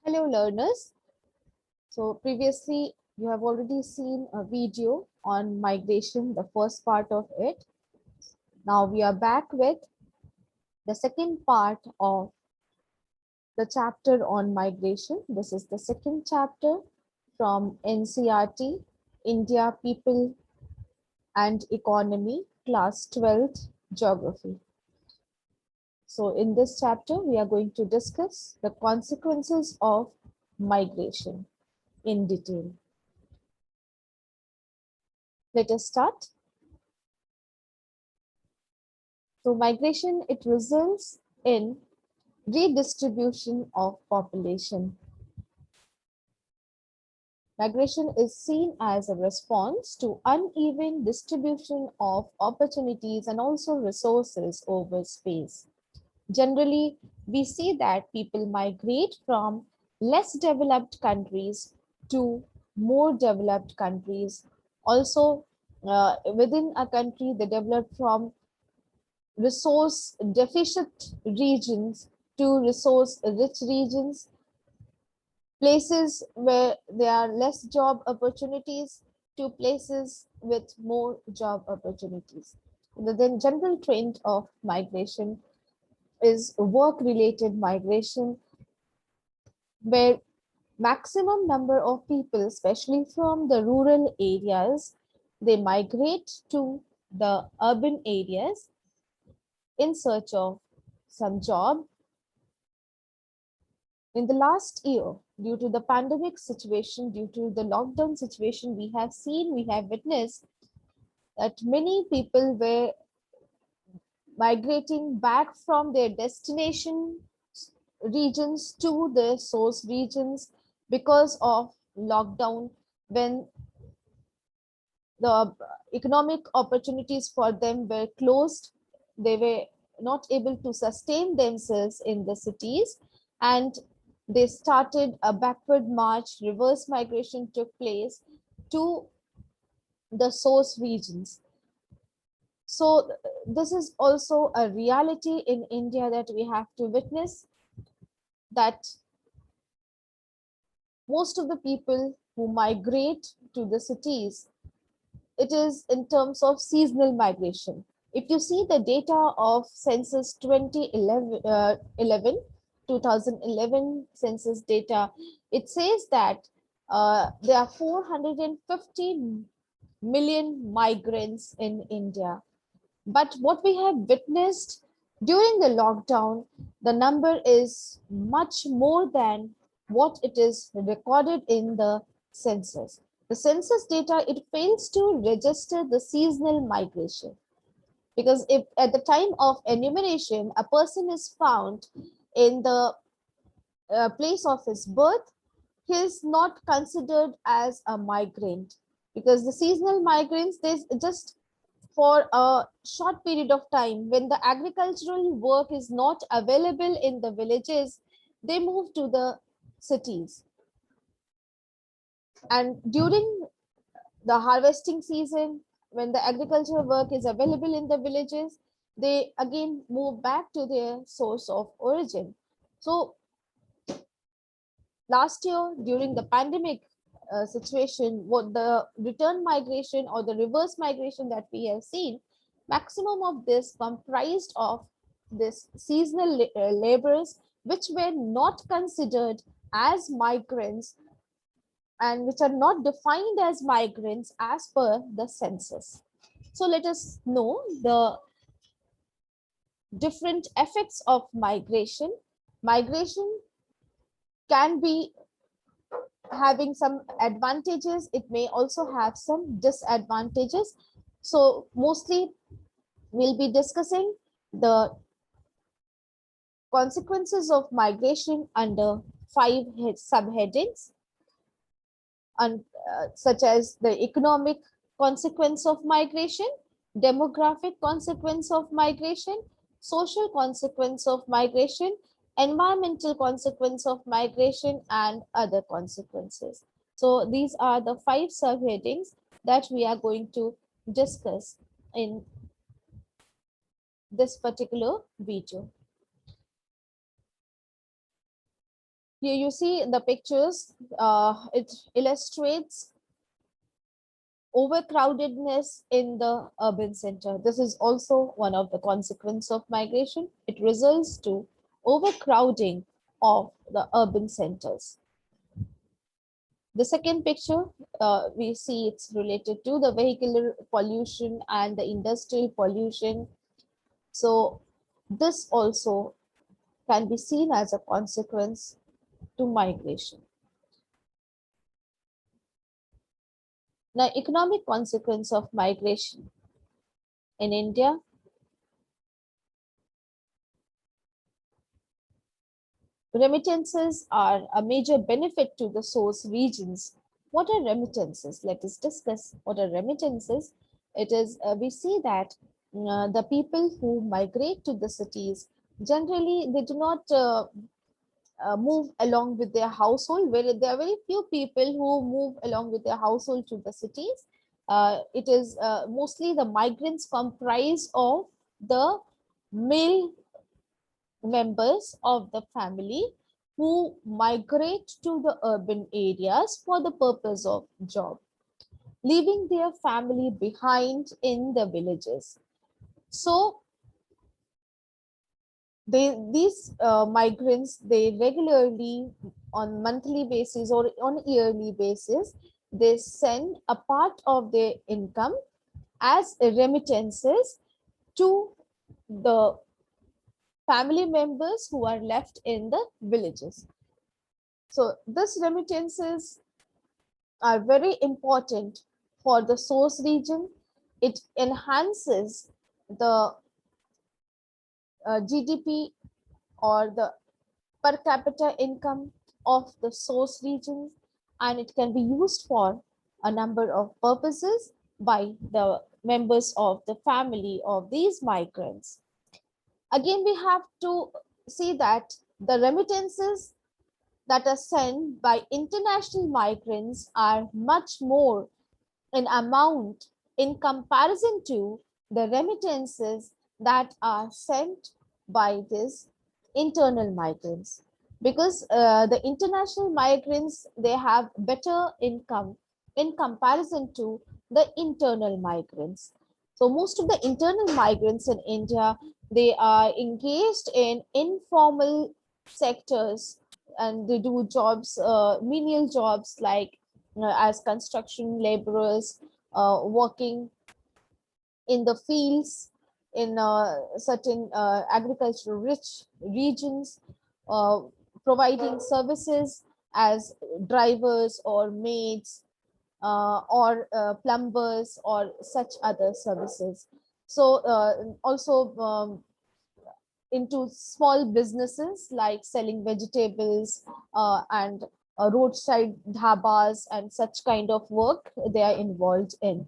Hello learners. So previously you have already seen a video on migration, the first part of it. Now we are back with the second part of the chapter on migration. This is the second chapter from NCERT, India, People and Economy, class 12th, Geography. So in this chapter, we are going to discuss the consequences of migration in detail. Let us start. So migration, it results in redistribution of population. Migration is seen as a response to uneven distribution of opportunities and also resources over space. Generally, we see that people migrate from less developed countries to more developed countries. Also, within a country, they develop from resource deficit regions to resource rich regions, places where there are less job opportunities to places with more job opportunities. The then general trend of migration is work related migration, where maximum number of people, especially from the rural areas, they migrate to the urban areas in search of some job. In the last year, due to the pandemic situation, due to the lockdown situation, we have witnessed that many people were migrating back from their destination regions to their source regions because of lockdown, when the economic opportunities for them were closed. They were not able to sustain themselves in the cities, and they started a backward march. Reverse migration took place to the source regions. So this is also a reality in India that we have to witness, that most of the people who migrate to the cities, it is in terms of seasonal migration. If you see the data of census 2011 census data, it says that there are 450 million migrants in India. But what we have witnessed during the lockdown, the number is much more than what it is recorded in the census. The census data, it fails to register the seasonal migration, because if at the time of enumeration a person is found in the place of his birth, he is not considered as a migrant, because the seasonal migrants, they just for a short period of time, when the agricultural work is not available in the villages, they move to the cities. And during the harvesting season, when the agricultural work is available in the villages, they again move back to their source of origin. So last year during the pandemic situation, what the return migration or the reverse migration that we have seen, maximum of this comprised of this seasonal laborers, which were not considered as migrants and which are not defined as migrants as per the census. So let us know the different effects of migration. Migration can be having some advantages, it may also have some disadvantages. So mostly we'll be discussing the consequences of migration under five subheadings, and such as the economic consequence of migration, demographic consequence of migration, social consequence of migration, environmental consequence of migration, and other consequences. So these are the five subheadings that we are going to discuss in this particular video. Here you see the pictures. It illustrates overcrowdedness in the urban center. This is also one of the consequences of migration. It results to overcrowding of the urban centers. The second picture, we see it's related to the vehicular pollution and the industrial pollution. So this also can be seen as a consequence to migration. Now, economic consequence of migration in India. Remittances are a major benefit to the source regions. What are remittances? Let us discuss what are remittances. It is, we see that the people who migrate to the cities, generally they do not move along with their household. Where there are very few people who move along with their household to the cities. It is mostly the migrants comprise of the male members of the family who migrate to the urban areas for the purpose of job, leaving their family behind in the villages. So these migrants, they regularly, on monthly basis or on yearly basis, they send a part of their income as remittances to the family members who are left in the villages. So these remittances are very important for the source region. It enhances the GDP or the per capita income of the source region, and it can be used for a number of purposes by the members of the family of these migrants. Again, we have to see that the remittances that are sent by international migrants are much more in amount in comparison to the remittances that are sent by these internal migrants, because the international migrants, they have better income in comparison to the internal migrants. So most of the internal migrants in India, they are engaged in informal sectors, and they do jobs, menial jobs, like as construction laborers, working in the fields in certain agricultural rich regions, uh, providing services as drivers or maids, or plumbers or such other services. So also into small businesses like selling vegetables, and roadside dhabas and such kind of work they are involved in.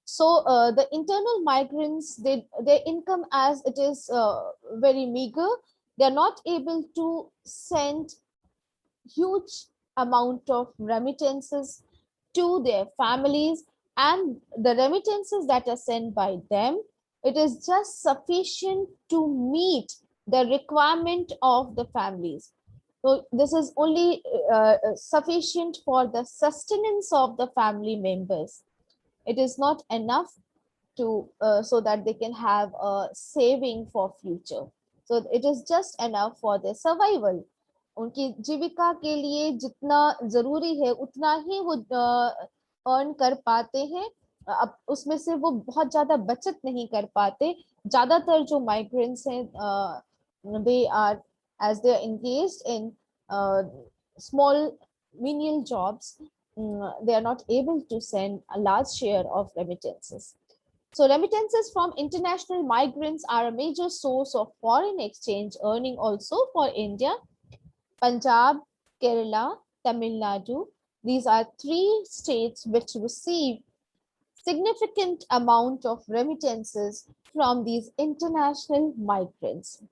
So the internal migrants, their income as it is very meager. They are not able to send huge amount of remittances to their families, and the remittances that are sent by them, it is just sufficient to meet the requirement of the families. So this is only sufficient for the sustenance of the family members. It is not enough to so that they can have a saving for future. So it is just enough for their survival. उनकी जीविका के लिए जितना जरूरी है उतना ही वो earn कर पाते हैं। अब उसमें से वो बहुत ज्यादा बचत नहीं कर पाते। ज्यादातर जो माइग्रेंट्स हैं, they are, as they are engaged in small menial jobs, they are not able to send a large share of remittances. So remittances from international migrants are a major source of foreign exchange earning also for India. Punjab, Kerala, Tamil Nadu, these are three states which receive significant amount of remittances from these international migrants.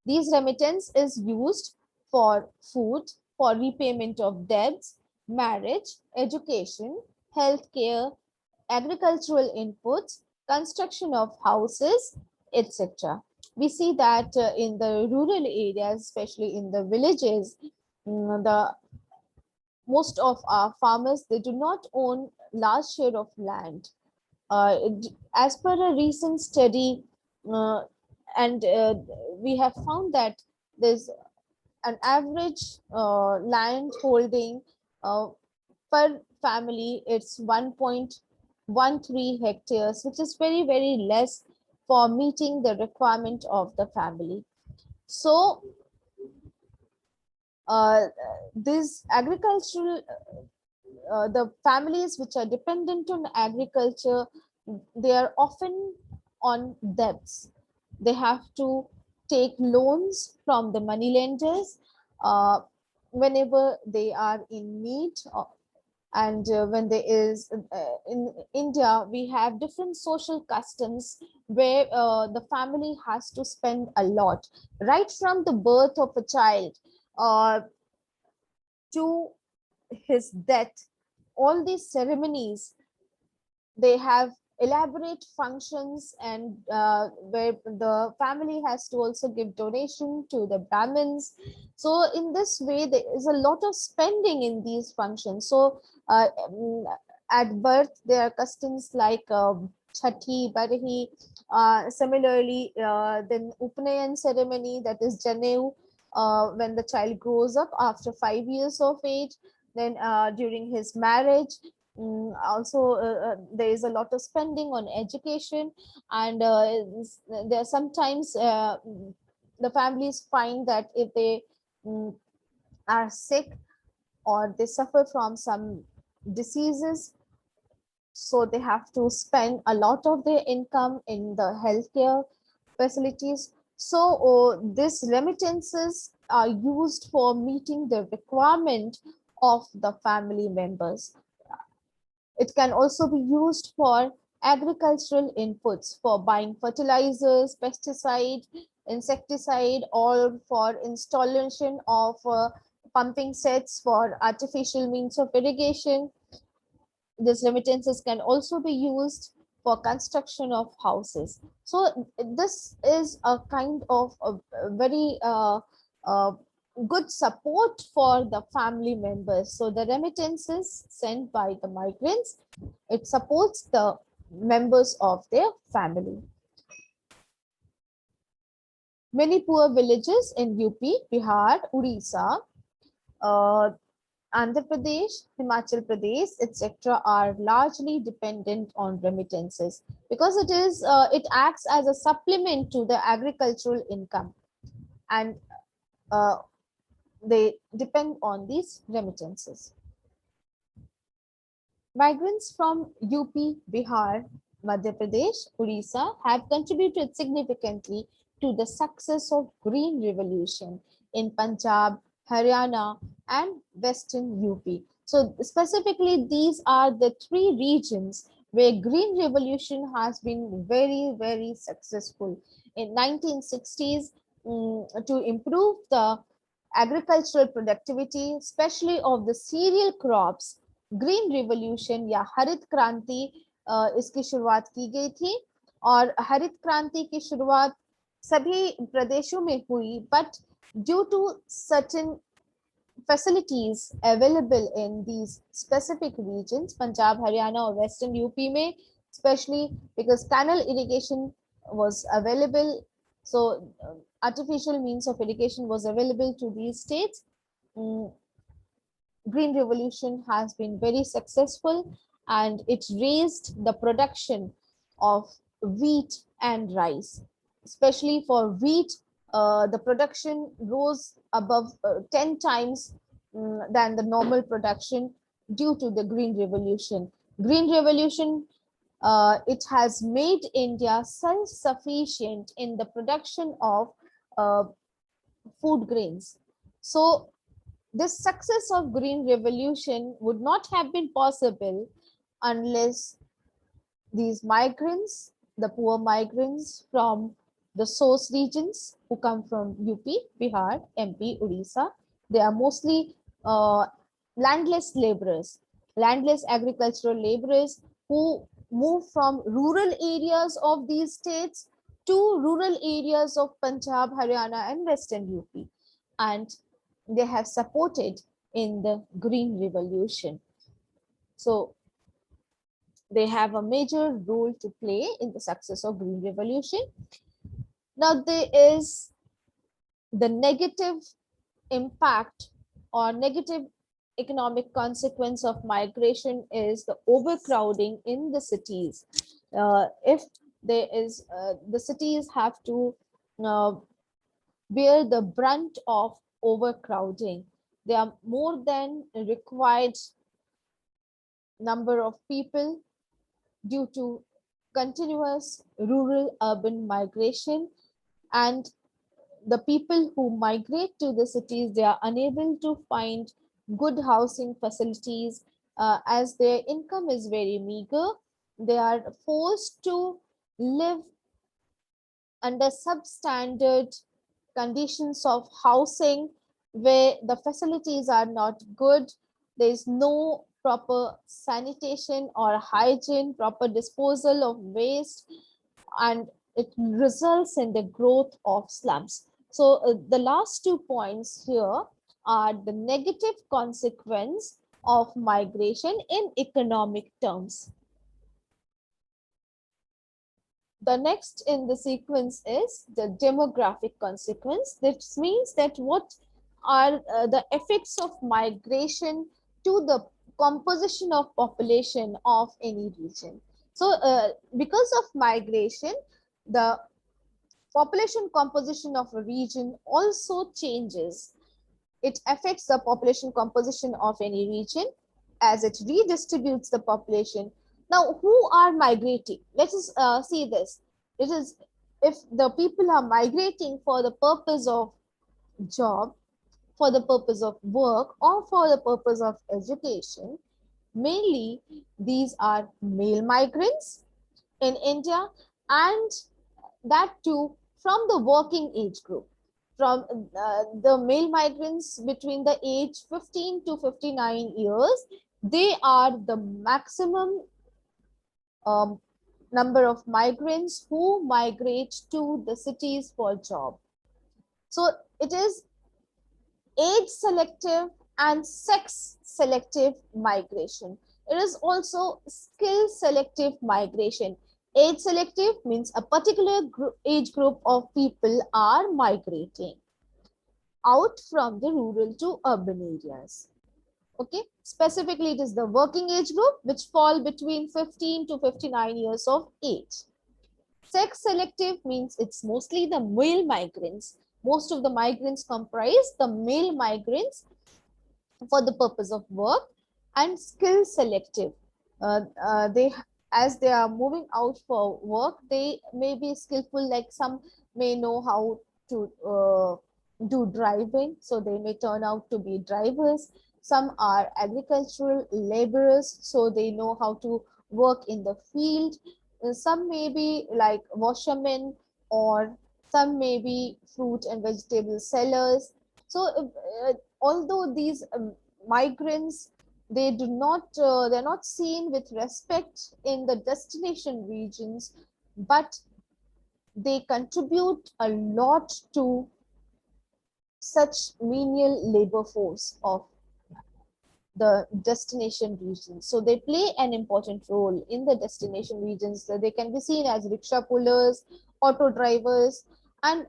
These remittance is used for food, for repayment of debts, marriage, education, healthcare, agricultural inputs, construction of houses, etc. We see that in the rural areas, especially in the villages, the most of our farmers, they do not own large share of land. As per a recent study, uh, and we have found that there's an average land holding uh, per family, it's 1.13 hectares, which is very, very less for meeting the requirement of the family. So this agricultural the families which are dependent on agriculture, they are often on debts. They have to take loans from the money lenders whenever they are in need. And when there is in India, we have different social customs where the family has to spend a lot right from the birth of a child uh, to his death. All these ceremonies, they have elaborate functions, and where the family has to also give donation to the Brahmins. So in this way, there is a lot of spending in these functions. So at birth, there are customs like chatti, barahi. Similarly, then upnayan ceremony, that is janeu, when the child grows up after 5 years of age. Then during his marriage, also there is a lot of spending on education. And there sometimes the families find that if they mm, are sick or they suffer from some diseases, so they have to spend a lot of their income in the healthcare facilities. So these remittances are used for meeting the requirement of the family members. It can also be used for agricultural inputs, for buying fertilizers, pesticide, insecticide, or for installation of pumping sets for artificial means of irrigation. These remittances can also be used for construction of houses. So this is a kind of a very good support for the family members. So the remittances sent by the migrants, it supports the members of their family. Many poor villages in UP, Bihar, Odisha, uh, Andhra Pradesh, Himachal Pradesh, etc., are largely dependent on remittances because it acts as a supplement to the agricultural income, and uh, they depend on these remittances. Migrants from UP, Bihar, Madhya Pradesh, Odisha have contributed significantly to the success of Green Revolution in Punjab, Haryana, and Western UP. So specifically, these are the three regions where Green Revolution has been very, very successful. In 1960s, to improve the agricultural productivity, especially of the cereal crops, green revolution या हरित क्रांति इसकी शुरुआत की गई थी। और हरित क्रांति की शुरुआत सभी प्रदेशों में हुई, but due to certain facilities available in these specific regions, Punjab, Haryana, or Western UP में, especially because canal irrigation was available. So artificial means of irrigation was available to these states. Green Revolution has been very successful, and it raised the production of wheat and rice. Especially for wheat, the production rose above 10 times than the normal production due to the Green Revolution. Green Revolution, it has made India self-sufficient in the production of uh, food grains. So this success of Green Revolution would not have been possible unless these migrants, the poor migrants from the source regions who come from UP, Bihar, MP, Odisha, they are mostly landless laborers, landless agricultural laborers who move from rural areas of these states to rural areas of Punjab, Haryana, and Western UP. And they have supported in the Green Revolution. So they have a major role to play in the success of Green Revolution. Now there is the negative impact or negative economic consequence of migration is the overcrowding in the cities. If there is, the cities have to uh, bear the brunt of overcrowding. There are more than required number of people due to continuous rural urban migration, and the people who migrate to the cities, they are unable to find good housing facilities, as their income is very meager. They are forced to live under substandard conditions of housing where the facilities are not good. There is no proper sanitation or hygiene, proper disposal of waste, and it results in the growth of slums. So the last 2 points here are the negative consequence of migration in economic terms. The next in the sequence is the demographic consequence. This means that what are the effects of migration to the composition of population of any region. So because of migration, the population composition of a region also changes. It affects the population composition of any region as it redistributes the population. Now, who are migrating? Let us see this. It is if the people are migrating for the purpose of job, for the purpose of work, or for the purpose of education, mainly these are male migrants in India, and that too from the working age group, from the male migrants between the age 15 to 59 years. They are the maximum um, number of migrants who migrate to the cities for job. So it is age selective and sex selective migration. It is also skill selective migration. Age selective means a particular age group of people are migrating out from the rural to urban areas. Okay, specifically it is the working age group which fall between 15 to 59 years of age. Sex selective means it's mostly the male migrants. Most of the migrants comprise the male migrants for the purpose of work. And skill selective, they, as they are moving out for work, they may be skillful, like some may know how to do driving, so they may turn out to be drivers. Some are agricultural laborers, so they know how to work in the field. Some may be like washermen, or some may be fruit and vegetable sellers. So although these migrants, they do not they're not seen with respect in the destination regions, but they contribute a lot to such menial labor force of the destination regions. So they play an important role in the destination regions. So they can be seen as rickshaw pullers, auto drivers, and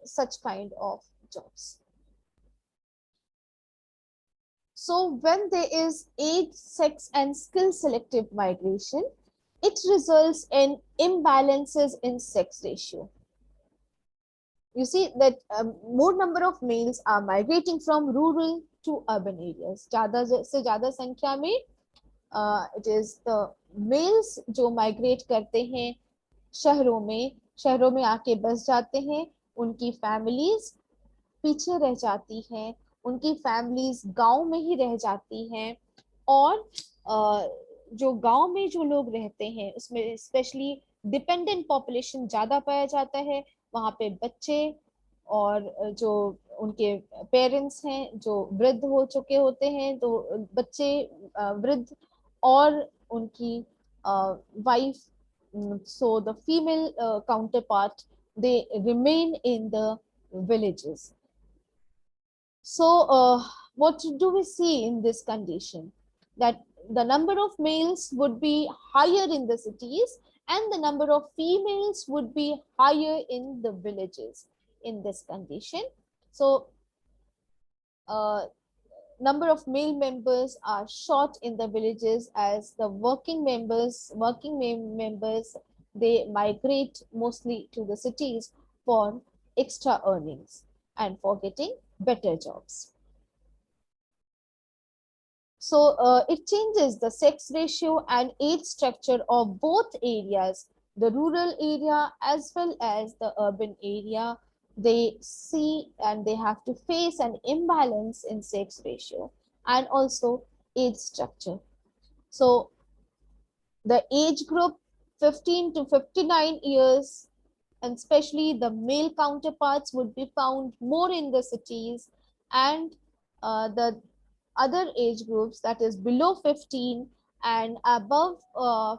such kind of jobs. So when there is age, sex, and skill selective migration, it results in imbalances in sex ratio. You see that more number of males are migrating from rural to urban areas. ज़्यादा से ज़्यादा संख्या में it is the males जो migrate करते हैं शहरों में आके बस जाते हैं. उनकी families पीछे रह जाती हैं, उनकी फैमिलीज गांव में ही रह जाती हैं. और जो गांव में जो लोग रहते हैं उसमें स्पेशली डिपेंडेंट पॉपुलेशन ज्यादा पाया जाता है. वहां पे बच्चे और जो उनके पेरेंट्स हैं जो वृद्ध हो चुके होते हैं, तो बच्चे, वृद्ध और उनकी wife, so the female counterpart, they remain in the villages. So what do we see in this condition? That the number of males would be higher in the cities and the number of females would be higher in the villages in this condition. So number of male members are short in the villages, as the working members, they migrate mostly to the cities for extra earnings and for getting better jobs. So it changes the sex ratio and age structure of both areas, the rural area as well as the urban area. They see and they have to face an imbalance in sex ratio and also age structure. So the age group 15 to 59 years, and especially the male counterparts, would be found more in the cities, and the other age groups, that is below 15 and above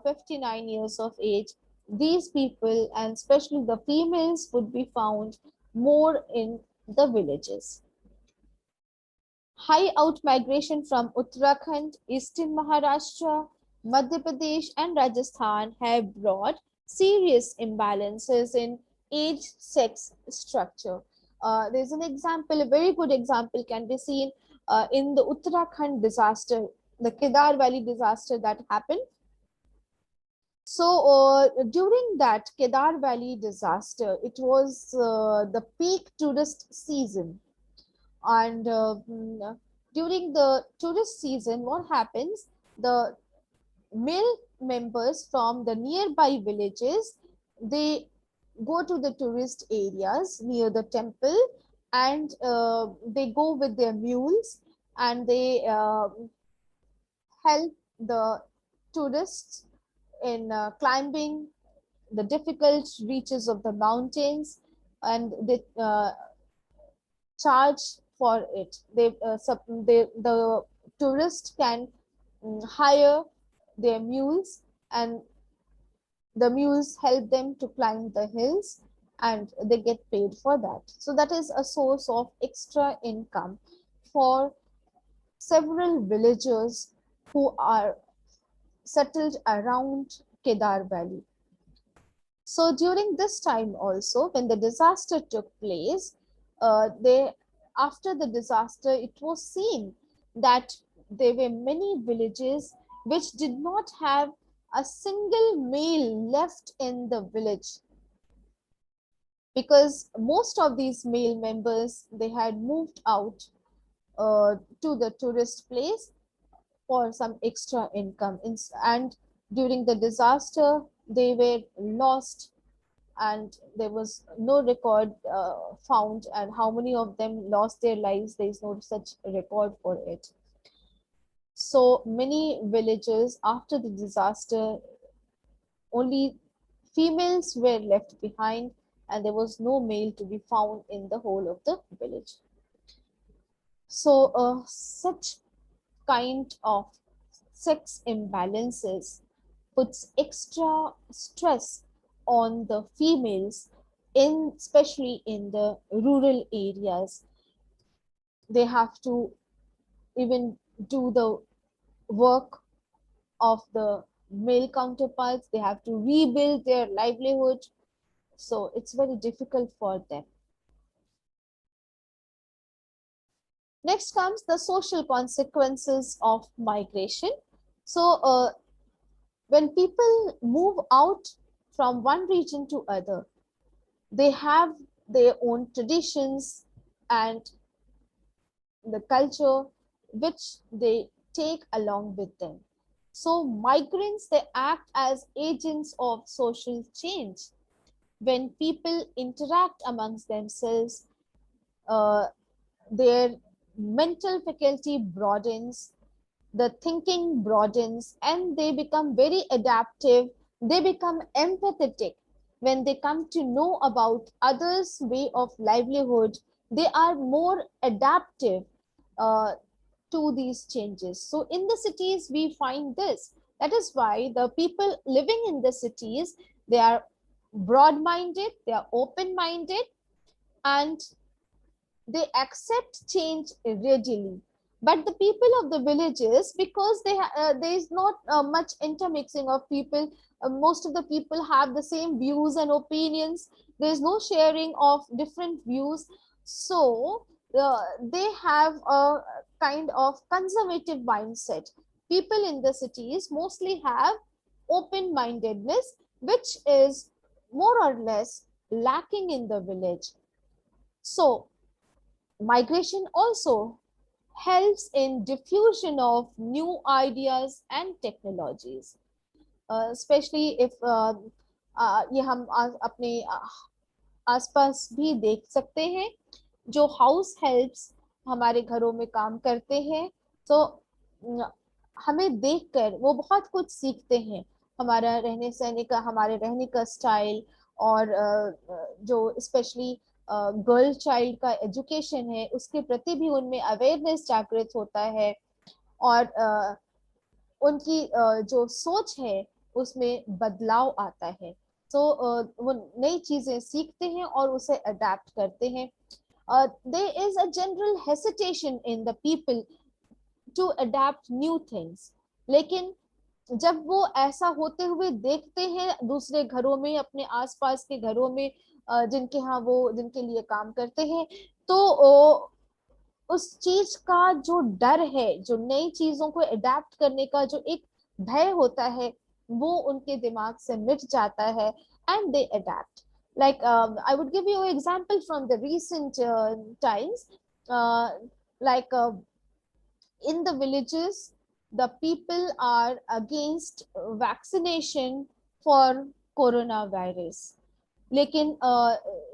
59 years of age, these people and especially the females would be found more in the villages. High out migration from Uttarakhand, Eastern Maharashtra, Madhya Pradesh, and Rajasthan have brought serious imbalances in age sex structure. There's an example, a very good example can be seen in the Uttarakhand disaster, the Kedar Valley disaster that happened. So during that Kedar Valley disaster, it was the peak tourist season, and during the tourist season, what happens, the male members from the nearby villages, they go to the tourist areas near the temple, and they go with their mules, and they help the tourists in climbing the difficult reaches of the mountains, and they charge for it. The tourist can hire their mules, and the mules help them to climb the hills, and they get paid for that. So that is a source of extra income for several villagers who are settled around Kedar Valley. So during this time also, when the disaster took place, they after the disaster, it was seen that there were many villages which did not have a single male left in the village, because most of these male members, they had moved out to the tourist place for some extra income. And during the disaster, they were lost, and there was no record found, and how many of them lost their lives, there is no such record for it. So many villages after the disaster, only females were left behind, and there was no male to be found in the whole of the village. So such kind of sex imbalances puts extra stress on the females, in especially in the rural areas. They have to even do the work of the male counterparts, they have to rebuild their livelihood, so it's very difficult for them. Next comes the social consequences of migration. So when people move out from one region to other, they have their own traditions and the culture which they take along with them. So migrants, they act as agents of social change. When people interact amongst themselves, uh, their mental faculty broadens, the thinking broadens, and they become very adaptive, they become empathetic. When they come to know about others way of livelihood, they are more adaptive uh, to these changes. So in the cities we find this, that is why the people living in the cities, they are broad minded, they are open minded, and they accept change readily. But the people of the villages, because there is not much intermixing of people, most of the people have the same views and opinions. There is no sharing of different views, so they have a kind of conservative mindset. People in the cities mostly have open mindedness, which is more or less lacking in the village. So migration also helps in diffusion of new ideas and technologies, especially if ये हम अपने आसपास भी देख सकते हैं, जो house helps हमारे घरों में काम करते हैं, तो हमें देखकर वो बहुत कुछ सीखते हैं, हमारा रहने सहने का, हमारे रहने का स्टाइल, और जो स्पेशली गर्ल चाइल्ड का एजुकेशन है उसके प्रति भी उनमें अवेयरनेस जागृत होता है, और उनकी जो सोच है उसमें बदलाव आता है। तो वो नई चीजें सीखते हैं और उसे अडेप्ट करते हैं। There is a general hesitation in the people to adapt new things, लेकिन जब वो ऐसा होते हुए देखते हैं दूसरे घरों में, अपने आसपास के घरों में, जिनके यहाँ वो जिनके लिए काम करते हैं, तो उस चीज का जो डर है, जो नई चीजों को अडेप्ट करने का जो एक भय होता है, वो उनके दिमाग से मिट जाता है, and they adapt. Like I would give you an example from the recent times. uh, like in the villages, the people are against vaccination for coronavirus, लेकिन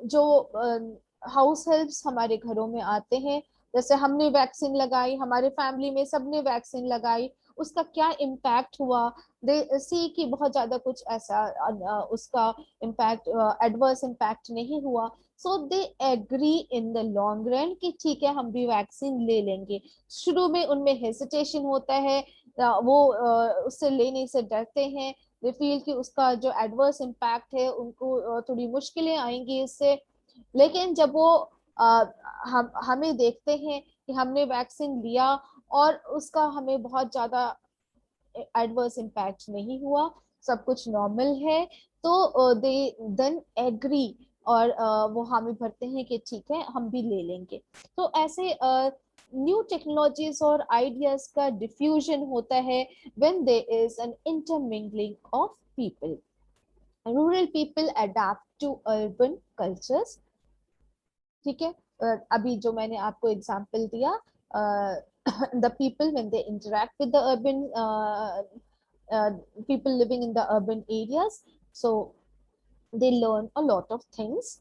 जो हाउस हेल्प्स हमारे घरों में आते हैं, जैसे हमने वैक्सीन लगाई, हमारे फैमिली में सबने वैक्सीन लगाई, उसका क्या इम्पैक्ट हुआ, दे सी कि बहुत ज्यादा कुछ ऐसा उसका इम्पैक्ट, एडवर्स इम्पैक्ट नहीं हुआ, so they agree in the long run कि ठीक है हम भी वैक्सीन ले लेंगे। शुरू में उनमें हेसिटेशन होता है, वो उससे लेने से डरते हैं, दे फील कि उसका जो एडवर्स इम्पैक्ट है उनको थोड़ी मुश्किलें आएंगी इससे। लेकिन जब वो हम हमें देखते हैं कि हमने वैक्सीन लिया और उसका हमें बहुत ज्यादा एडवर्स इम्पैक्ट नहीं हुआ, सब कुछ नॉर्मल है, तो दे देन एग्री, और वो हामी भरते हैं कि ठीक है हम भी ले लेंगे। तो ऐसे न्यू टेक्नोलॉजीज और आइडियाज का डिफ्यूजन होता है when there is an intermingling of people. Rural people adapt to urban cultures. ठीक है, अभी जो मैंने आपको एग्जांपल दिया, the people when they interact with the urban uh, people living in the urban areas, so they learn a lot of things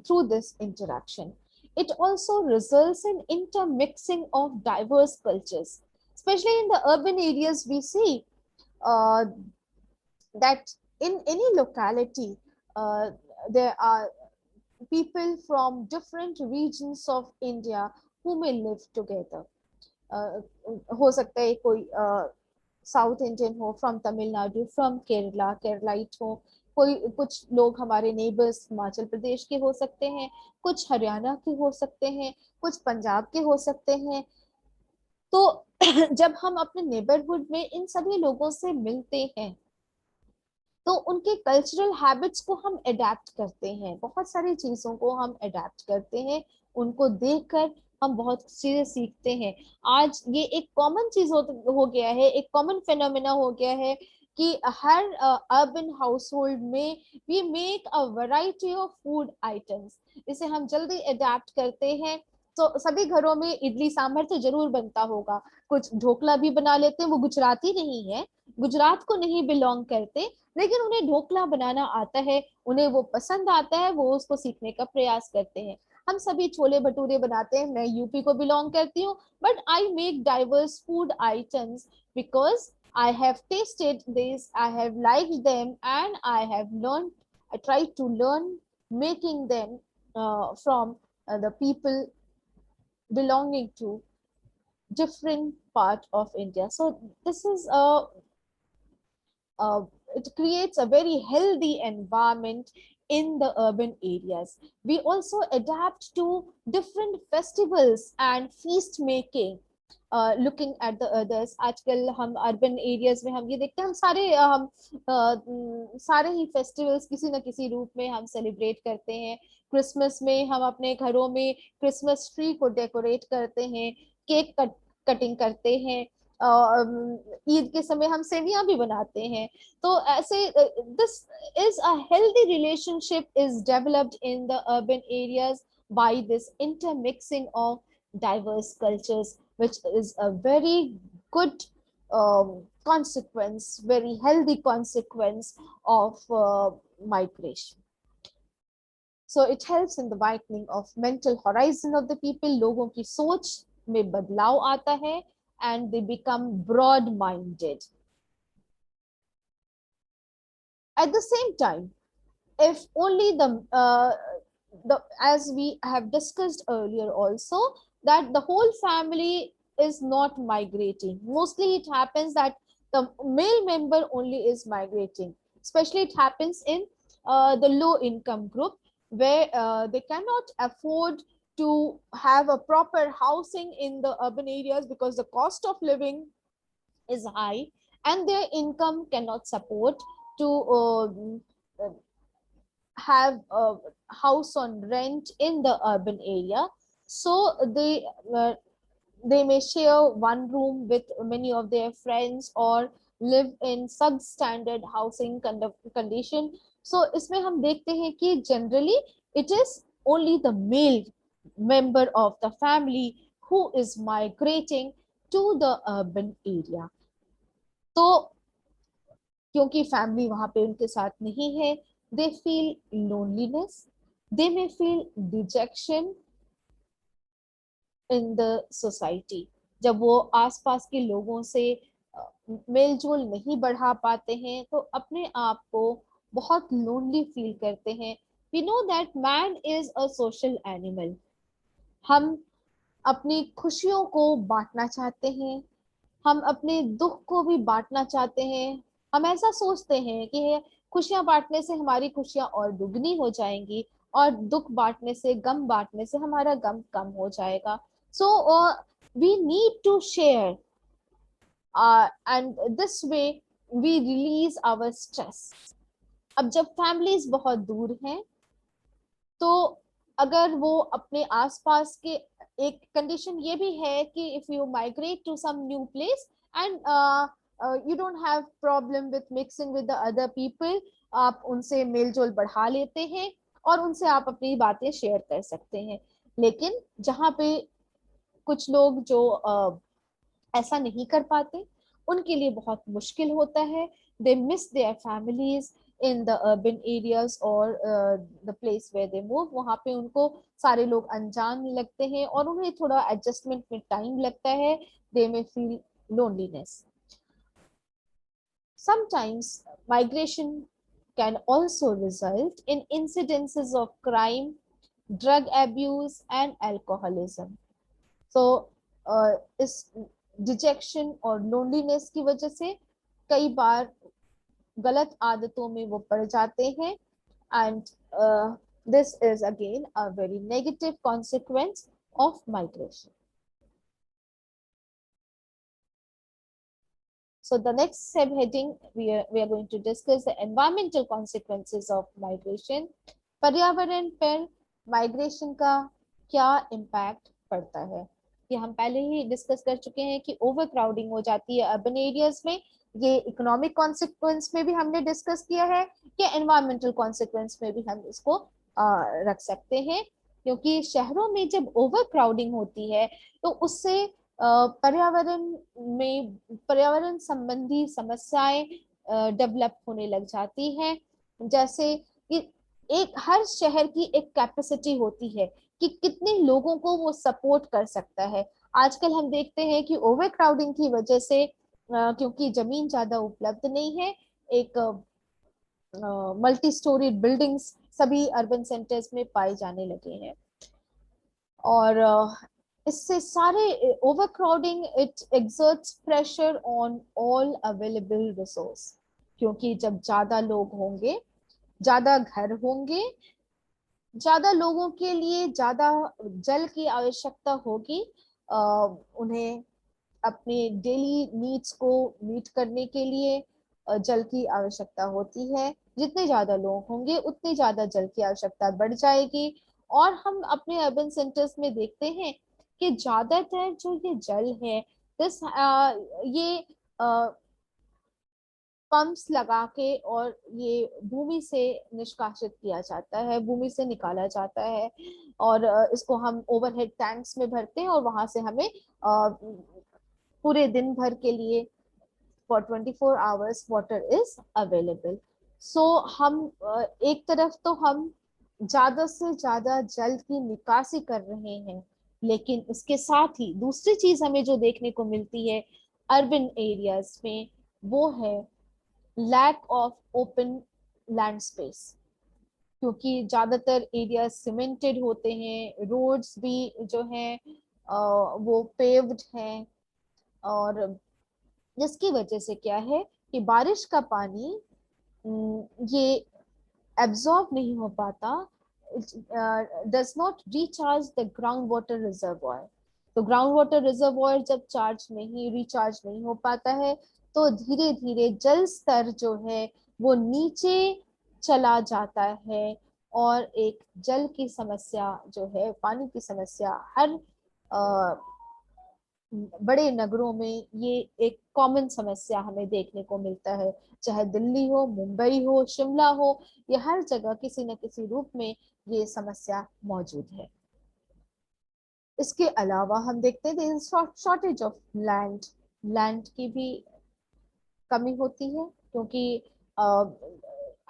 through this interaction. It also results in intermixing of diverse cultures, especially in the urban areas. We see uh, that in any locality, uh, there are people from different regions of India who may live together. Uh, हो सकता है कोई south Indian हो, from Tamil Nadu, from Kerala, Keralite हो, कोई कुछ लोग हमारे नेबर्स हिमाचल प्रदेश के हो सकते हैं, कुछ हरियाणा के हो सकते हैं, कुछ पंजाब के हो सकते हैं। तो जब हम अपने नेबरहुड में इन सभी लोगों से मिलते हैं, तो उनके कल्चरल हैबिट्स को हम अडेप्ट करते हैं, बहुत सारी चीजों को हम अडेप्ट करते हैं, उनको देखकर हम बहुत चीजें सीखते हैं। आज ये एक कॉमन चीज हो गया है, एक कॉमन फेनोमेना हो गया है कि हर अर्बन हाउस होल्ड में we make a variety of food items. इसे हम जल्दी अडेप्ट करते हैं। तो सभी घरों में इडली सांभर तो जरूर बनता होगा, कुछ ढोकला भी बना लेते हैं, वो गुजराती नहीं है, गुजरात को नहीं बिलोंग करते, लेकिन उन्हें ढोकला बनाना आता है, उन्हें वो पसंद आता है, वो उसको सीखने का प्रयास करते हैं। हम सभी छोले भटूरे बनाते हैं, मैं यूपी को बिलोंग करती हूँ, but I make diverse food items because I have tasted this, I have liked them, and I have learned, I tried to learn making them from the people belonging to different part of India. So this is a uh, it creates a very healthy environment in the urban areas. We also adapt to different festivals and feast making. Looking at the others, आजकल हम urban areas में हम ये देखते हैं, हम सारे ही festivals किसी न किसी रूप में हम celebrate करते हैं. क्रिसमस में हम अपने घरों में क्रिसमस ट्री को डेकोरेट करते हैं, केक कटिंग करते हैं, ईद के समय हम सेवियां भी बनाते हैं. तो ऐसे this is a healthy relationship is developed in the urban areas by this intermixing of diverse cultures, which is a very good consequence, very healthy consequence of migration. So it helps in the widening of mental horizon of the people. लोगों की सोच में बदलाव आता है and they become broad minded. At the same time, if only the as we have discussed earlier also, that the whole family is not migrating. Mostly it happens that the male member only is migrating. Especially it happens in the low income group, where they cannot afford to have a proper housing in the urban areas because the cost of living is high and their income cannot support to have a house on rent in the urban area. So they may share one room with many of their friends or live in substandard housing condition. So इसमें हम देखते हैं कि generally it is only the male member of the family who is migrating to the urban area. तो क्योंकि family वहां पे उनके साथ नहीं है, they feel loneliness, they may feel detection in the society. जब वो आसपास के लोगों से मेलजोल नहीं बढ़ा पाते हैं तो अपने आप को बहुत लोनली फील करते हैं. We know that man is a social animal. हम अपनी खुशियों को बांटना चाहते हैं, हम अपने दुख को भी बांटना चाहते हैं. हम ऐसा सोचते हैं कि खुशियां बांटने से हमारी खुशियां और दुगनी हो जाएंगी और दुख बांटने से, गम बांटने से हमारा गम कम हो जाएगा. So we need to share and this way we release our stress. अब जब फैमिलीज बहुत दूर हैं तो अगर वो अपने आसपास के, एक कंडीशन ये भी है कि if you migrate to some new place and you don't have problem with mixing with the other people, आप उनसे मेलजोल बढ़ा लेते हैं और उनसे आप अपनी बातें शेयर कर सकते हैं. लेकिन जहाँ पे कुछ लोग जो ऐसा नहीं कर पाते, उनके लिए बहुत मुश्किल होता है. They miss their families in the urban areas और the place where they move. वहां पे उनको सारे लोग अनजान लगते हैं और उन्हें थोड़ा एडजस्टमेंट में टाइम लगता है. They may feel loneliness. Sometimes migration can also result in incidences of crime, drug abuse and alcoholism. So इस डिजेक्शन और लोनलीनेस की वजह से कई बार गलत आदतों में वो पड़ जाते हैं. And this is again a very negative consequence of migration. So the next subheading we are going to discuss the environmental consequences of migration. पर्यावरण पर माइग्रेशन का क्या इम्पैक्ट पड़ता है, ये हम पहले ही डिस्कस कर चुके हैं कि ओवर क्राउडिंग हो जाती है अर्बन एरियाज में. ये इकोनॉमिक कॉन्सिक्वेंस में भी हमने डिस्कस किया है कि एनवायरमेंटल कॉन्सिक्वेंस में भी हम इसको रख सकते हैं. क्योंकि शहरों में जब ओवर क्राउडिंग होती है तो उससे पर्यावरण में पर्यावरण संबंधी समस्याएं डेवलप होने लग जाती हैं. जैसे कि एक हर शहर की एक कैपेसिटी होती है कि कितने लोगों को वो सपोर्ट कर सकता है. आजकल हम देखते हैं कि ओवर क्राउडिंग की वजह से क्योंकि जमीन ज्यादा उपलब्ध नहीं है, एक मल्टी स्टोरी बिल्डिंग्स सभी अर्बन सेंटर्स में पाए जाने लगे हैं. और इससे सारे over crowding it exerts pressure on all available resource. क्योंकि जब ज्यादा लोग होंगे ज्यादा घर होंगे, ज्यादा लोगों के लिए ज्यादा जल की आवश्यकता होगी। उन्हें अपने डेली नीड्स को मीट करने के लिए जल की आवश्यकता होती है। जितने ज्यादा लोग होंगे उतनी ज्यादा जल की आवश्यकता बढ़ जाएगी। और हम अपने अर्बन सेंटर्स में देखते हैं कि ज्यादातर जो ये जल है, दिस ये पंप्स लगा के और ये भूमि से निष्कासित किया जाता है, भूमि से निकाला जाता है। और इसको हम ओवरहेड टैंक्स में भरते हैं और वहां से हमें पूरे दिन भर के लिए for 24 hours water is available. So हम एक तरफ तो हम ज्यादा से ज्यादा जल की निकासी कर रहे हैं, लेकिन इसके साथ ही दूसरी चीज हमें जो देखने को मिलती है अर्बन एरियाज में, वो है lack of open land space. क्योंकि ज्यादातर एरिया सीमेंटेड होते हैं, रोड्स भी जो हैं वो पेव्ड हैं। और जिसकी वजह से क्या है कि बारिश का पानी ये एब्जॉर्ब नहीं हो पाता, does not recharge the ground water reservoir. तो ग्राउंड वाटर रिजर्वॉयर जब चार्ज नहीं, रिचार्ज नहीं हो पाता है, तो धीरे धीरे जल स्तर जो है वो नीचे चला जाता है। और एक जल की समस्या जो है, पानी की समस्या हर बड़े नगरों में ये एक कॉमन समस्या हमें देखने को मिलता है। चाहे दिल्ली हो, मुंबई हो, शिमला हो, ये हर जगह किसी न किसी रूप में ये समस्या मौजूद है। इसके अलावा हम देखते हैं शॉर्टेज ऑफ लैंड। लैंड की भी कमी होती है, क्योंकि अ,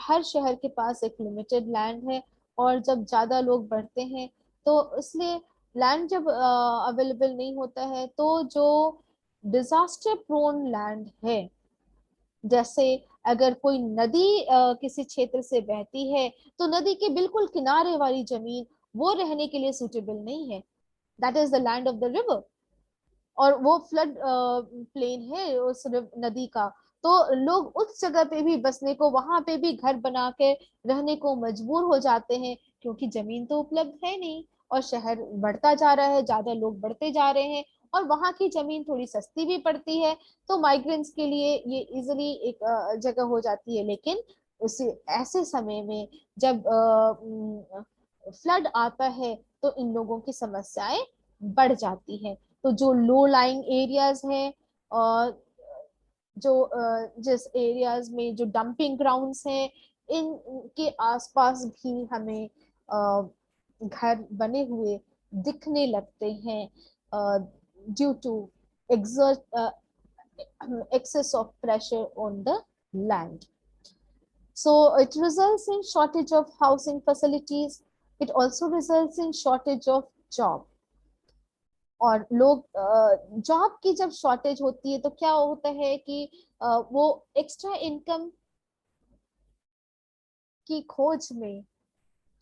हर शहर के पास एक लिमिटेड लैंड है। और जब ज्यादा लोग बढ़ते हैं तो इसलिए लैंड जब अवेलेबल नहीं होता है, तो जो डिजास्टर प्रोन लैंड है, जैसे अगर कोई नदी किसी क्षेत्र से बहती है, तो नदी के बिल्कुल किनारे वाली जमीन वो रहने के लिए सुटेबल नहीं है। That is the land of the river. और वो फ्लड प्लेन है उस नदी का। तो लोग उस जगह पे भी बसने को, वहां पे भी घर बना के रहने को मजबूर हो जाते हैं, क्योंकि जमीन तो उपलब्ध है नहीं। और शहर बढ़ता जा रहा है, ज्यादा लोग बढ़ते जा रहे हैं, और वहां की जमीन थोड़ी सस्ती भी पड़ती है। तो माइग्रेंट्स के लिए ये इजिली एक जगह हो जाती है। लेकिन उसे ऐसे समय में जब फ्लड आता है, तो इन लोगों की समस्याएं बढ़ जाती हैं। तो जो लो लाइंग एरियाज हैं, और जो जिस एरियाज में जो डंपिंग ग्राउंड्स हैं, इनके आसपास भी हमें घर बने हुए दिखने लगते हैं, due to exert excess of pressure on the land. So it results in shortage of housing facilities. It also results in shortage of job. और लोग जॉब की जब शॉर्टेज होती है, तो क्या होता है कि वो एक्स्ट्रा इनकम की खोज में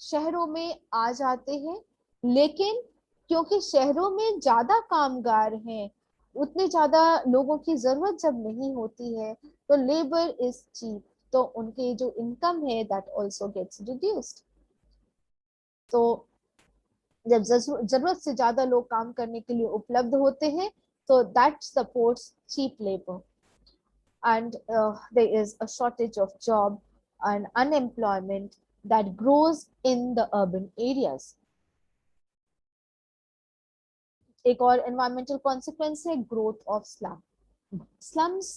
शहरों में आ जाते हैं। लेकिन क्योंकि शहरों में ज्यादा कामगार हैं, उतने ज्यादा लोगों की जरूरत जब नहीं होती है, तो लेबर इज चीप, तो उनके जो इनकम है दैट आल्सो गेट्स रिड्यूस्ड। तो जब जरूरत से ज्यादा लोग काम करने के लिए उपलब्ध होते हैं, तो that supports cheap labour. And there is a shortage of job and unemployment that grows in the urban areas. एक और environmental consequence है ग्रोथ ऑफ स्लम। स्लम्स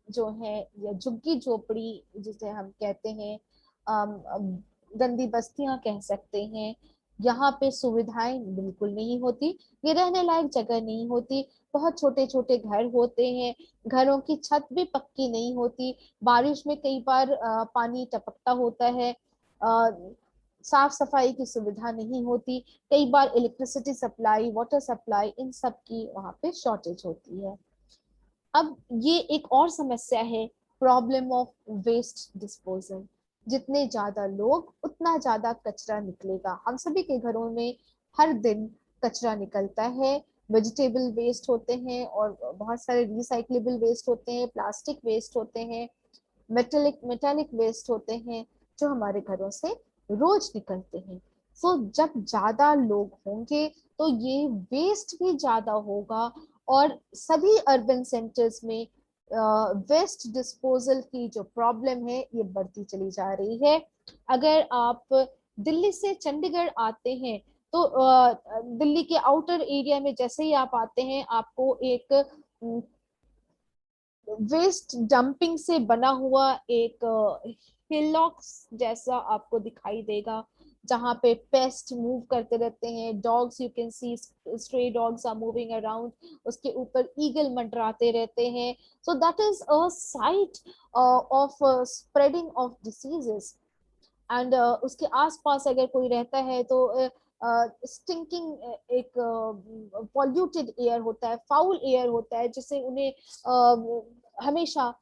जो है, या झुग्गी झोपड़ी जिसे हम कहते हैं, गंदी बस्तियां कह सकते हैं, यहाँ पे सुविधाएं बिल्कुल नहीं होती, ये रहने लायक जगह नहीं होती। बहुत छोटे छोटे घर होते हैं, घरों की छत भी पक्की नहीं होती, बारिश में कई बार पानी टपकता होता है, साफ सफाई की सुविधा नहीं होती, कई बार इलेक्ट्रिसिटी सप्लाई, वाटर सप्लाई, इन सब की वहाँ पे शॉर्टेज होती है। अब ये एक और समस्या है, प्रॉब्लम ऑफ वेस्ट डिस्पोजल। जितने ज्यादा लोग उतना ज्यादा कचरा निकलेगा। हम सभी के घरों में हर दिन कचरा निकलता है। वेजिटेबल वेस्ट होते हैं, और बहुत सारे रिसाइक्लेबल वेस्ट होते हैं, प्लास्टिक वेस्ट होते हैं, मेटेलिक मेटेलिक वेस्ट होते हैं, जो हमारे घरों से रोज निकलते हैं। सो जब ज्यादा लोग होंगे तो ये वेस्ट भी ज्यादा होगा, और सभी अर्बन सेंटर्स में वेस्ट डिस्पोजल की जो प्रॉब्लम है ये बढ़ती चली जा रही है। अगर आप दिल्ली से चंडीगढ़ आते हैं तो दिल्ली के आउटर एरिया में जैसे ही आप आते हैं, आपको एक वेस्ट डंपिंग से बना हुआ एक हिलॉक्स जैसा आपको दिखाई देगा, जहां पे पेस्ट मूव करते रहते हैं, dogs, you can see stray dogs are moving around, उसके ऊपर ईगल मंडराते रहते हैं। So that is a site of spreading of diseases. And उसके आसपास अगर कोई रहता है तो स्टिंकिंग एक पॉल्यूटेड एयर होता है, फाउल एयर होता है, जिससे उन्हें हमेशा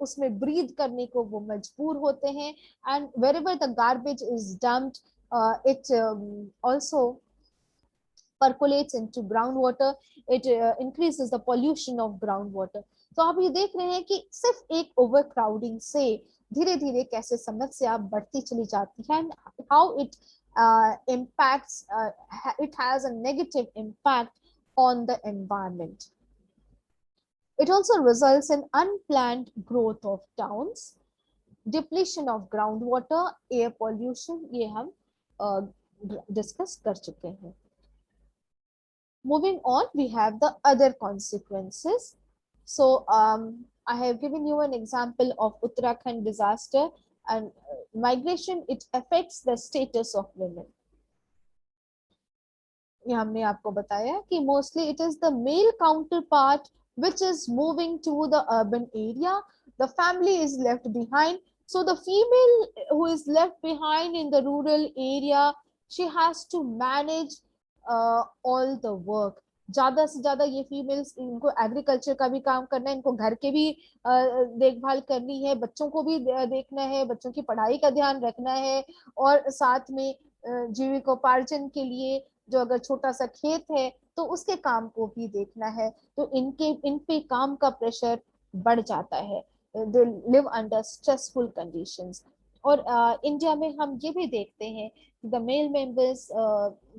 उसमें ब्रीथ करने को वो मजबूर होते हैं। And wherever the garbage is dumped, it also percolates into groundwater. It increases the pollution of groundwater. तो आप ये देख रहे हैं कि सिर्फ एक ओवर क्राउडिंग से धीरे धीरे कैसे समस्या बढ़ती चली जाती है, and how it impacts, it has a negative impact on the environment. It also results in unplanned growth of towns, depletion of groundwater, air pollution, ये हम डिस्कस कर चुके हैं. Moving on, we have the other consequences. So I have given you an example of Uttarakhand disaster, and migration, it affects the status of women. ये हमने आपको बताया कि mostly it is the male counterpart which is moving to the urban area. The family is left behind. So the female who is left behind in the rural area, she has to manage all the work. ज्यादा से ज्यादा ये females, इनको agriculture का भी काम करना है, इनको घर के भी देखभाल करनी है, बच्चों को भी देखना है, बच्चों की पढ़ाई का ध्यान रखना है, और साथ में जीविकोपार्जन के लिए जो अगर छोटा सा खेत है तो उसके काम को भी देखना है। तो इन पे काम का प्रेशर बढ़ जाता है, they live under stressful conditions. और इंडिया में हम ये भी देखते हैं the male members,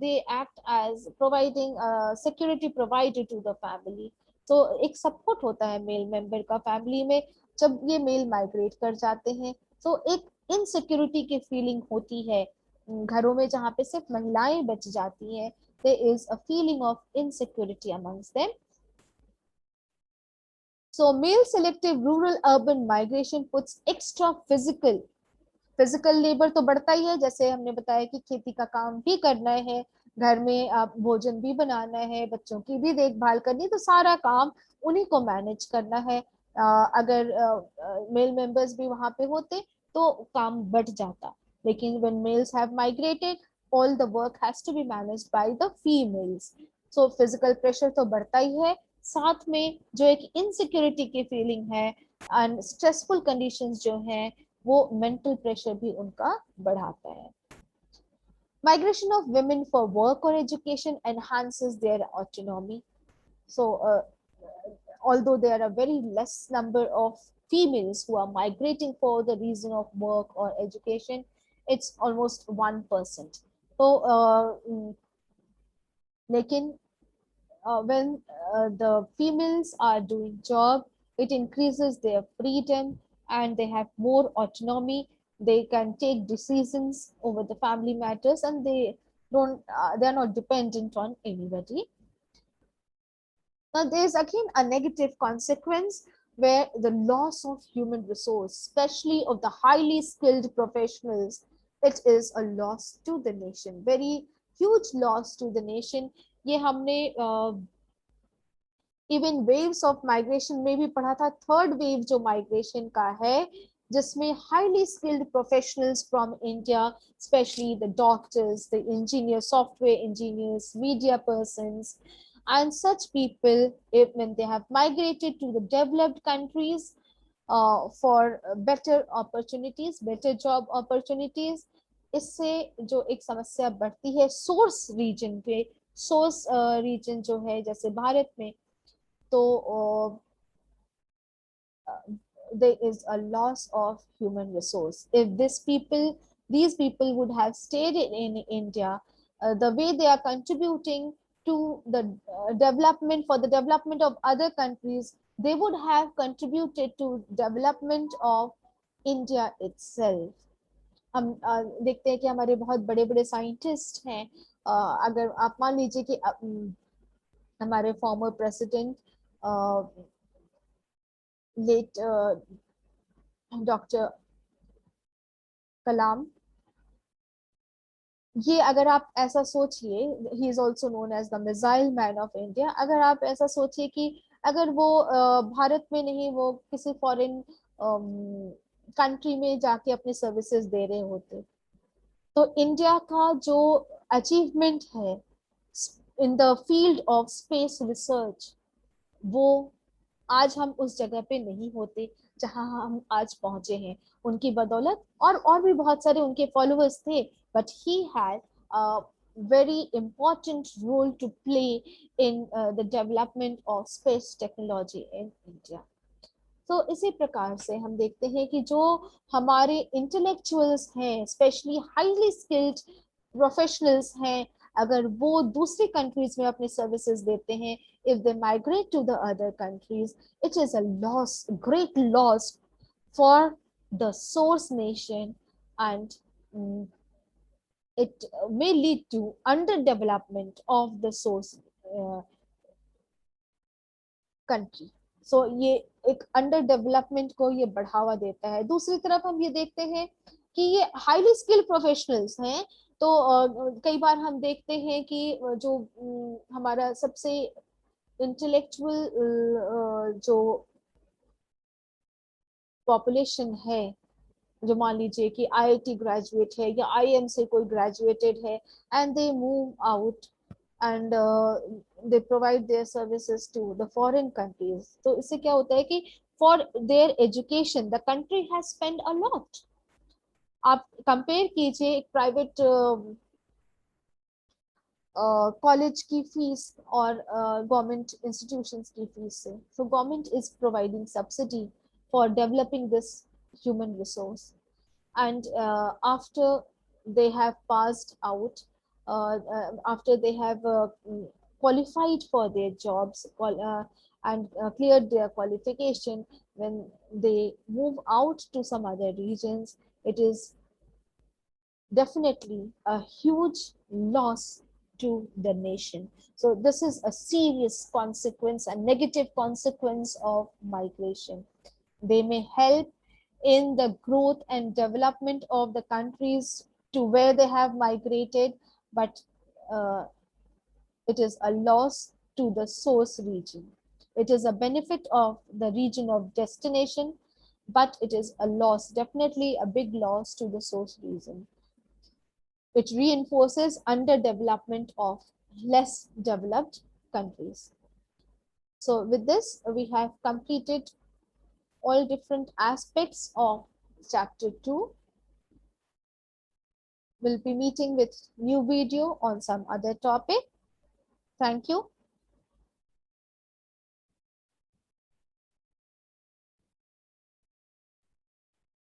they act as providing security provided to the family. तो एक सपोर्ट होता है मेल मेंबर का फैमिली में। जब ये मेल माइग्रेट कर जाते हैं तो एक इनसिक्योरिटी की फीलिंग होती है घरों में, जहाँ पे सिर्फ महिलाएं बच जाती हैं। there is a feeling of insecurity amongst them. So male selective rural urban migration puts extra physical labor तो बढ़ता ही है, जैसे हमने बताया कि खेती का काम भी करना है, घर में आप भोजन भी बनाना है, बच्चों की भी देखभाल करनी, तो सारा काम उन्हीं को मैनेज करना है। अगर मेल मेंबर्स भी वहां पे होते तो काम बढ़ जाता, लेकिन when males have migrated, all the work has to be managed by the females. So physical pressure तो बढ़ता ही है, साथ में जो एक इनसिक्योरिटी की फीलिंग है एंड स्ट्रेसफुल कंडीशंस जो हैं, वो मेंटल प्रेशर भी उनका बढ़ाता है। Migration of women for work or education enhances their autonomy. So although there are very less number of females who are migrating for the reason of work or education, it's almost 1%. So लेकिन when the females are doing job, it increases their freedom and they have more autonomy. They can take decisions over the family matters, and they are not dependent on anybody. Now there is again a negative consequence where the loss of human resource, especially of the highly skilled professionals, it is a loss to the nation, very huge loss to the nation. ये हमने even waves of migration में भी पढ़ा था। Third wave जो migration का है, जिसमें highly skilled professionals from India, specially the doctors, the engineers, software engineers, media persons, and such people, when they have migrated to the developed countries for better opportunities, better job opportunities, इससे जो एक समस्या बढ़ती है source reason पे, source reason जो है जैसे भारत में, तो there is a loss of human resource. If these people would have stayed in India, the way they are contributing to the development, for the development of other countries, they would have contributed to development of India itself. हम देखते हैं कि हमारे बहुत बड़े बड़े scientist हैं। अगर आप मान लीजिए कि हमारे former president late doctor Kalam, ये अगर आप ऐसा सोचिए, he is also known as the missile man of India. अगर आप ऐसा सोचिए कि अगर वो भारत में नहीं, वो किसी फॉरेन कंट्री में जाके अपने सर्विसेज दे रहे होते, तो इंडिया का जो अचीवमेंट है in the field of space research, वो आज हम उस जगह पे नहीं होते जहां हम आज पहुंचे हैं उनकी बदौलत। और भी बहुत सारे उनके फॉलोअर्स थे, but he had very important role to play in the development of space technology in India. तो इसी प्रकार से हम देखते हैं कि जो हमारे इंटेलेक्चुअल्स हैं, स्पेशली हाईली स्किल्ड प्रोफेशनल्स हैं, अगर वो दूसरी कंट्रीज में अपने सर्विसेज देते हैं, if they migrate to the other countries, it is a loss, great loss for the source nation, and it may lead to underdevelopment of the source country. So ये एक अंडर डेवलपमेंट को ये बढ़ावा देता है। दूसरी तरफ हम ये देखते हैं कि ये हाईली स्किल्ड प्रोफेशनल्स हैं, तो कई बार हम देखते हैं कि जो हमारा सबसे इंटेलेक्चुअल जो पॉपुलेशन है, जो मान लीजिए कि आईआईटी ग्रेजुएट है या आईएम से कोई ग्रेजुएटेड है, and they move out and they provide their services to the foreign countries, तो इससे क्या होता है कि for their education the country has spent a lot। आप कंपेयर कीजिए एक प्राइवेट कॉलेज की फीस और गवर्नमेंट इंस्टीट्यूशंस की फीस से। So government is providing subsidy for developing this human resource, and after they have passed out, after they have qualified for their jobs, and cleared their qualification, when they move out to some other regions, it is definitely a huge loss to the nation. So this is a serious consequence, a negative consequence of migration. They may help in the growth and development of the countries to where they have migrated, but uh, it is a loss to the source region. It is a benefit of the region of destination, but it is a loss, definitely a big loss to the source region. It reinforces underdevelopment of less developed countries. So with this, we have completed all different aspects of chapter 2. We'll be meeting with new video on some other topic. Thank you.